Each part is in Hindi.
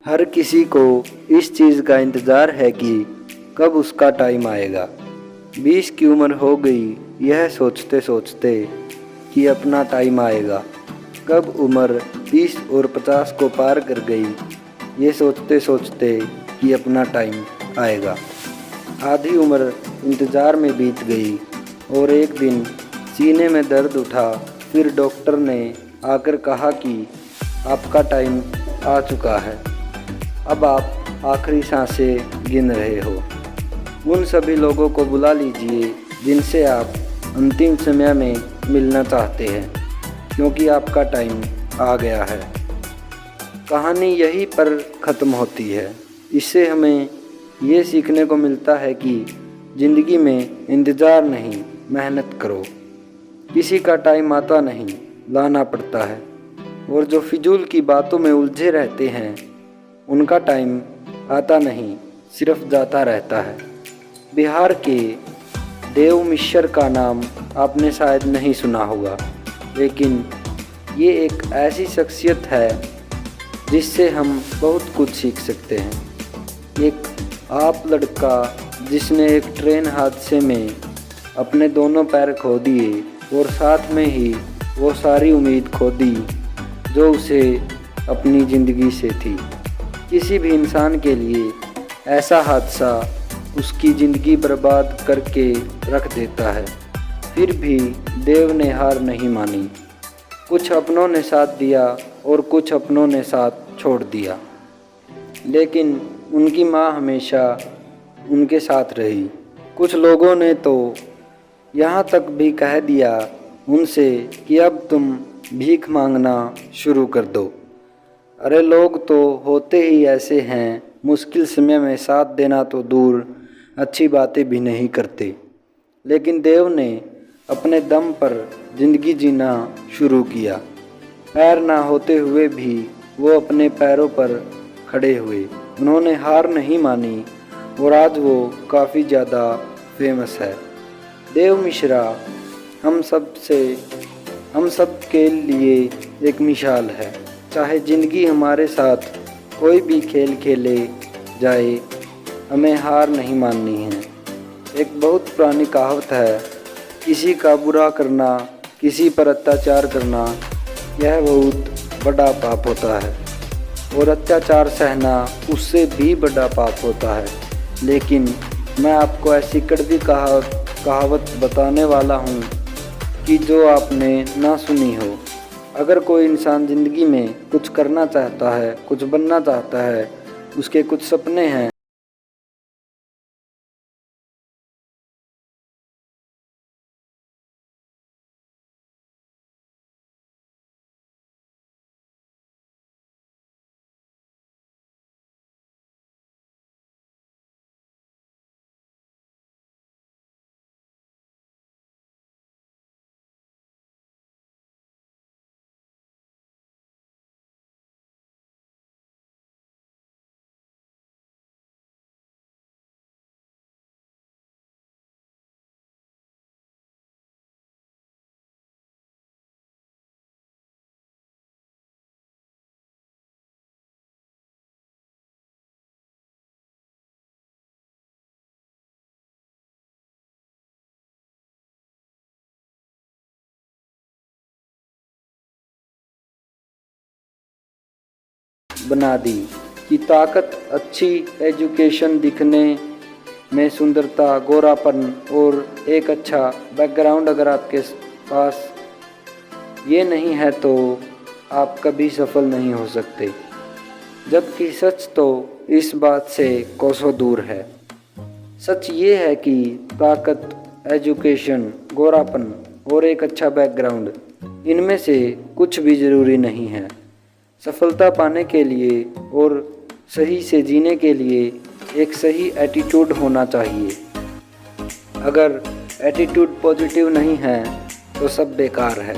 हर किसी को इस चीज़ का इंतज़ार है कि कब उसका टाइम आएगा। 20 की उम्र हो गई यह सोचते सोचते कि अपना टाइम आएगा। कब उम्र 30 और 50 को पार कर गई ये सोचते सोचते कि अपना टाइम आएगा। आधी उम्र इंतज़ार में बीत गई और एक दिन सीने में दर्द उठा। फिर डॉक्टर ने आकर कहा कि आपका टाइम आ चुका है, अब आप आखिरी सांसें गिन रहे हो। उन सभी लोगों को बुला लीजिए जिनसे आप अंतिम समय में मिलना चाहते हैं, क्योंकि आपका टाइम आ गया है। कहानी यहीं पर ख़त्म होती है। इससे हमें ये सीखने को मिलता है कि ज़िंदगी में इंतज़ार नहीं, मेहनत करो। किसी का टाइम आता नहीं, लाना पड़ता है। और जो फिजूल की बातों में उलझे रहते हैं उनका टाइम आता नहीं, सिर्फ जाता रहता है। बिहार के देव मिश्र का नाम आपने शायद नहीं सुना होगा, लेकिन ये एक ऐसी शख्सियत है जिससे हम बहुत कुछ सीख सकते हैं। एक आप लड़का जिसने एक ट्रेन हादसे में अपने दोनों पैर खो दिए और साथ में ही वो सारी उम्मीद खो दी जो उसे अपनी ज़िंदगी से थी। किसी भी इंसान के लिए ऐसा हादसा उसकी ज़िंदगी बर्बाद करके रख देता है। फिर भी देव ने हार नहीं मानी। कुछ अपनों ने साथ दिया और कुछ अपनों ने साथ छोड़ दिया, लेकिन उनकी माँ हमेशा उनके साथ रही। कुछ लोगों ने तो यहाँ तक भी कह दिया उनसे कि अब तुम भीख मांगना शुरू कर दो। अरे लोग तो होते ही ऐसे हैं, मुश्किल समय में साथ देना तो दूर, अच्छी बातें भी नहीं करते। लेकिन देव ने अपने दम पर ज़िंदगी जीना शुरू किया। पैर ना होते हुए भी वो अपने पैरों पर खड़े हुए। उन्होंने हार नहीं मानी और आज वो काफ़ी ज़्यादा फेमस है। देव मिश्रा हम सब के लिए एक मिसाल है। चाहे ज़िंदगी हमारे साथ कोई भी खेल खेले जाए, हमें हार नहीं माननी है। एक बहुत पुरानी कहावत है, किसी का बुरा करना, किसी पर अत्याचार करना, यह बहुत बड़ा पाप होता है और अत्याचार सहना उससे भी बड़ा पाप होता है। लेकिन मैं आपको ऐसी कड़वी कहावत बताने वाला हूँ कि जो आपने ना सुनी हो। अगर कोई इंसान ज़िंदगी में कुछ करना चाहता है, कुछ बनना चाहता है, उसके कुछ सपने हैं, बना दी कि ताकत, अच्छी एजुकेशन, दिखने में सुंदरता, गोरापन और एक अच्छा बैकग्राउंड अगर आपके पास ये नहीं है तो आप कभी सफल नहीं हो सकते। जबकि सच तो इस बात से कोसों दूर है। सच ये है कि ताकत, एजुकेशन, गोरापन और एक अच्छा बैकग्राउंड, इनमें से कुछ भी ज़रूरी नहीं है। सफलता पाने के लिए और सही से जीने के लिए एक सही एटीट्यूड होना चाहिए। अगर एटीट्यूड पॉजिटिव नहीं है तो सब बेकार है।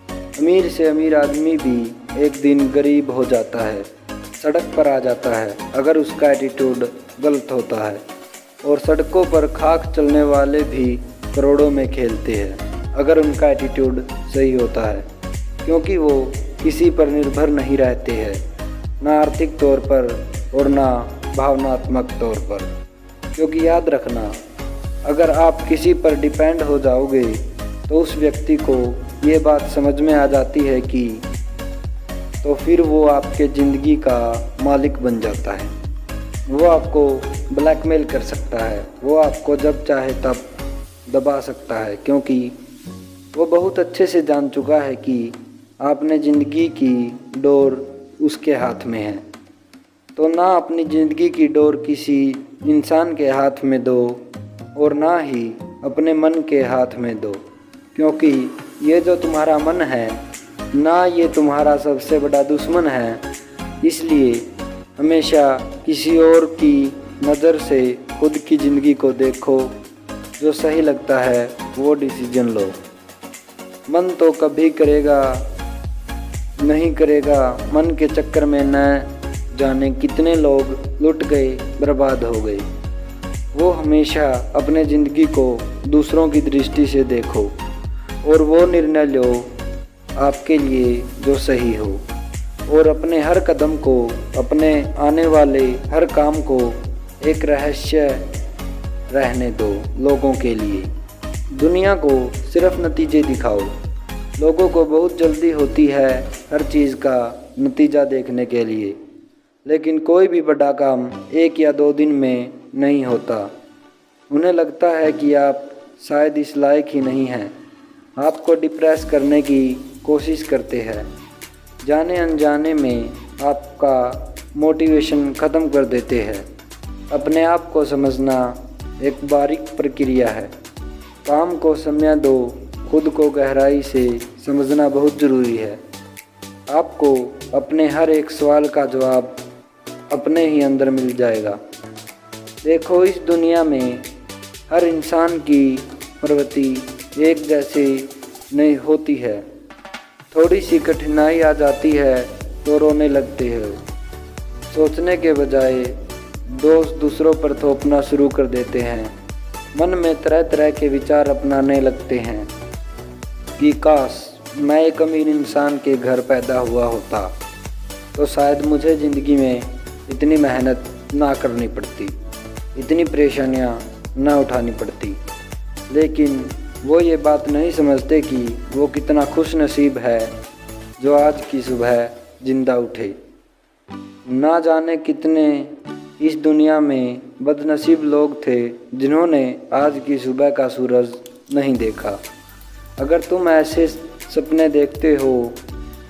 अमीर से अमीर आदमी भी एक दिन गरीब हो जाता है, सड़क पर आ जाता है अगर उसका एटीट्यूड गलत होता है। और सड़कों पर खाक चलने वाले भी करोड़ों में खेलते हैं अगर उनका एटीट्यूड सही होता है, क्योंकि वो किसी पर निर्भर नहीं रहते हैं, ना आर्थिक तौर पर और ना भावनात्मक तौर पर। क्योंकि याद रखना, अगर आप किसी पर डिपेंड हो जाओगे तो उस व्यक्ति को ये बात समझ में आ जाती है कि तो फिर वो आपके ज़िंदगी का मालिक बन जाता है। वो आपको ब्लैकमेल कर सकता है, वो आपको जब चाहे तब दबा सकता है, क्योंकि वो बहुत अच्छे से जान चुका है कि आपने ज़िंदगी की डोर उसके हाथ में है। तो ना अपनी ज़िंदगी की डोर किसी इंसान के हाथ में दो और ना ही अपने मन के हाथ में दो, क्योंकि ये जो तुम्हारा मन है ना, ये तुम्हारा सबसे बड़ा दुश्मन है। इसलिए हमेशा किसी और की नज़र से खुद की ज़िंदगी को देखो, जो सही लगता है वो डिसीजन लो। मन तो कभी करेगा नहीं करेगा, मन के चक्कर में न जाने कितने लोग लुट गए, बर्बाद हो गए। वो हमेशा अपने ज़िंदगी को दूसरों की दृष्टि से देखो और वो निर्णय लो आपके लिए जो सही हो, और अपने हर कदम को, अपने आने वाले हर काम को एक रहस्य रहने दो लोगों के लिए। दुनिया को सिर्फ नतीजे दिखाओ। लोगों को बहुत जल्दी होती है हर चीज़ का नतीजा देखने के लिए, लेकिन कोई भी बड़ा काम 1 या 2 दिन में नहीं होता। उन्हें लगता है कि आप शायद इस लायक ही नहीं हैं, आपको डिप्रेस करने की कोशिश करते हैं, जाने अनजाने में आपका मोटिवेशन ख़त्म कर देते हैं। अपने आप को समझना एक बारीक प्रक्रिया है। काम को समय दो, खुद को गहराई से समझना बहुत ज़रूरी है। आपको अपने हर एक सवाल का जवाब अपने ही अंदर मिल जाएगा। देखो, इस दुनिया में हर इंसान की प्रवृत्ति एक जैसी नहीं होती है। थोड़ी सी कठिनाई आ जाती है तो रोने लगते हो। सोचने के बजाय दोष दूसरों पर थोपना शुरू कर देते हैं। मन में तरह तरह के विचार अपनाने लगते हैं कि काश मैं एक अमीर इंसान के घर पैदा हुआ होता तो शायद मुझे ज़िंदगी में इतनी मेहनत ना करनी पड़ती, इतनी परेशानियां ना उठानी पड़ती। लेकिन वो ये बात नहीं समझते कि वो कितना खुश नसीब है जो आज की सुबह जिंदा उठे। ना जाने कितने इस दुनिया में बदनसीब लोग थे जिन्होंने आज की सुबह का सूरज नहीं देखा। अगर तुम ऐसे सपने देखते हो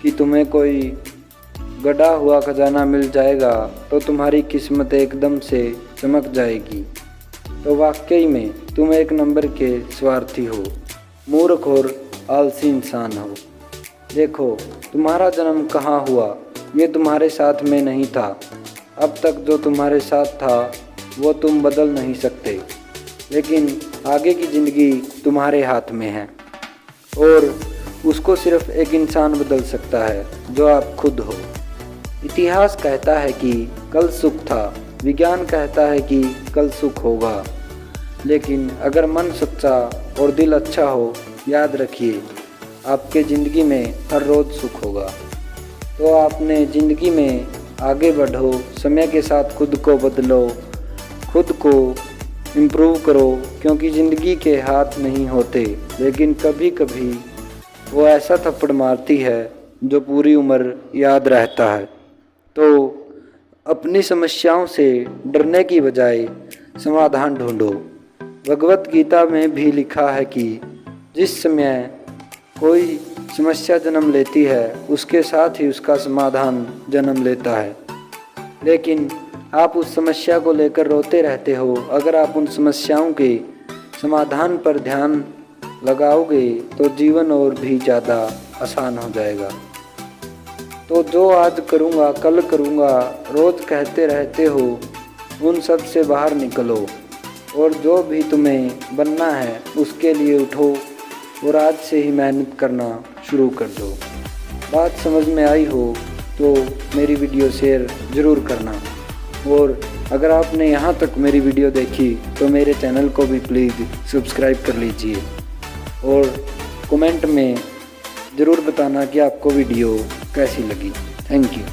कि तुम्हें कोई गड़ा हुआ खजाना मिल जाएगा तो तुम्हारी किस्मत एकदम से चमक जाएगी, तो वाकई में तुम एक नंबर के स्वार्थी हो, मूर्ख और आलसी इंसान हो। देखो, तुम्हारा जन्म कहाँ हुआ ये तुम्हारे साथ में नहीं था। अब तक जो तुम्हारे साथ था वो तुम बदल नहीं सकते, लेकिन आगे की ज़िंदगी तुम्हारे हाथ में है और उसको सिर्फ एक इंसान बदल सकता है, जो आप खुद हो। इतिहास कहता है कि कल सुख था, विज्ञान कहता है कि कल सुख होगा, लेकिन अगर मन सच्चा और दिल अच्छा हो, याद रखिए आपके ज़िंदगी में हर रोज़ सुख होगा। तो आपने ज़िंदगी में आगे बढ़ो, समय के साथ खुद को बदलो, खुद को इम्प्रूव करो, क्योंकि ज़िंदगी के हाथ नहीं होते, लेकिन कभी कभी वो ऐसा थप्पड़ मारती है जो पूरी उम्र याद रहता है। तो अपनी समस्याओं से डरने की बजाय समाधान ढूंढो। भगवत गीता में भी लिखा है कि जिस समय कोई समस्या जन्म लेती है उसके साथ ही उसका समाधान जन्म लेता है। लेकिन आप उस समस्या को लेकर रोते रहते हो। अगर आप उन समस्याओं के समाधान पर ध्यान लगाओगे तो जीवन और भी ज़्यादा आसान हो जाएगा। तो जो आज करूँगा कल करूँगा रोज़ कहते रहते हो, उन सब से बाहर निकलो और जो भी तुम्हें बनना है उसके लिए उठो और आज से ही मेहनत करना शुरू कर दो। बात समझ में आई हो तो मेरी वीडियो शेयर ज़रूर करना, और अगर आपने यहाँ तक मेरी वीडियो देखी तो मेरे चैनल को भी प्लीज़ सब्सक्राइब कर लीजिए और कमेंट में ज़रूर बताना कि आपको वीडियो कैसी लगी। Thank you.